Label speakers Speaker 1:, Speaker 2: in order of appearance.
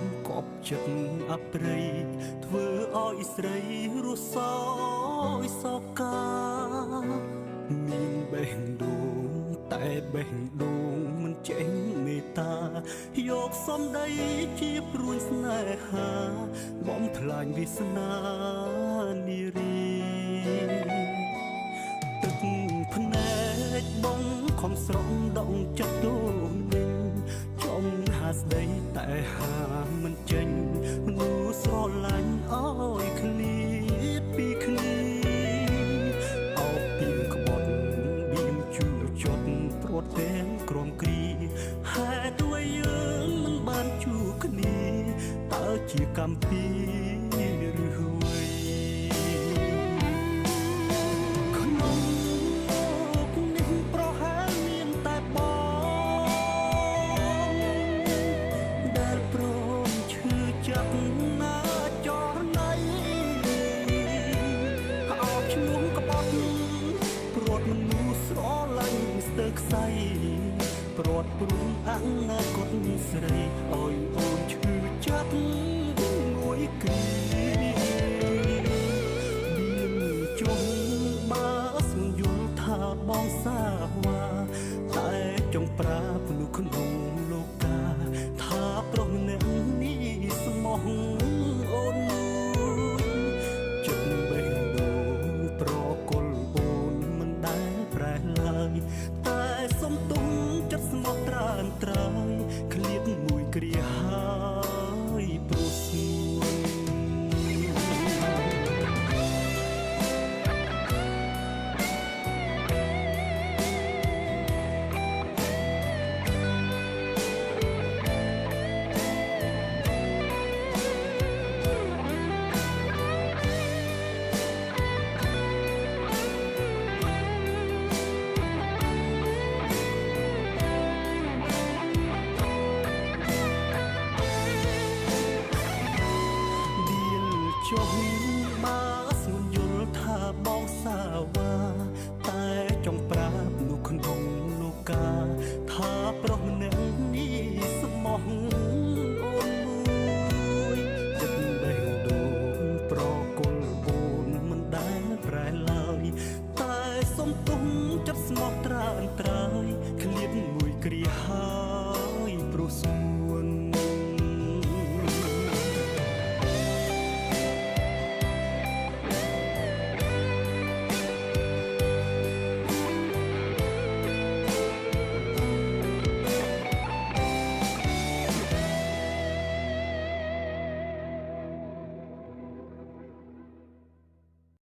Speaker 1: មកប់ចិត្តអប្រិយធ្វើឲ្យស្រីរស់សោយសោកាមានបេះដូងតែបេះដូងមិនចេញមេត្តាយកសំដីជាព្រួយស្នេហាបំផ្លាញវាសនានារីទឹកភ្នែកបងខំស្រង់ដងចិត្តដូនវិញចំហាស្ដីតែហាមិនចេញមនុស្សស្រឡាញ់ឲ្យឃ្លាតពីគ្នាអោបពីក្បត់បៀមជួចត់ព្រាត់ទាំងក្រំគ្រីហេតុអ្វីយើងមិនបានជួបគ្នាតើជាកម្មពីឬអ្វីក្នុងលោកនេះប្រហែលមានតែបងដែលព្រមឈឺចាប់ណាចរណៃអោបឈ្មោះក្បត់ព្រាត់មនុស្សស្រឡាញ់ស្ទើរខ្សែព្រាត់ព្រួងអនាគតស្រីឲ្យអូនឈឺចាប់មួយគ្រាមានចុងបើស្មយល់ថាបងសាវ៉ាតែចង់ប្រាប់មនុស្សក្នុងលោកកាថាប្រុសម្នាក់នេះស្មោះអូនចិត្តបេះដូងប្រគល់អូនមិនដែលប្រែឡើយតែសុំទុំចិត្តស្មោះត្រានត្រើយឃ្លាតមួយគ្រាហើយព្រោះស្មួនចុះបើស្ងួនយល់ថាបងសាវ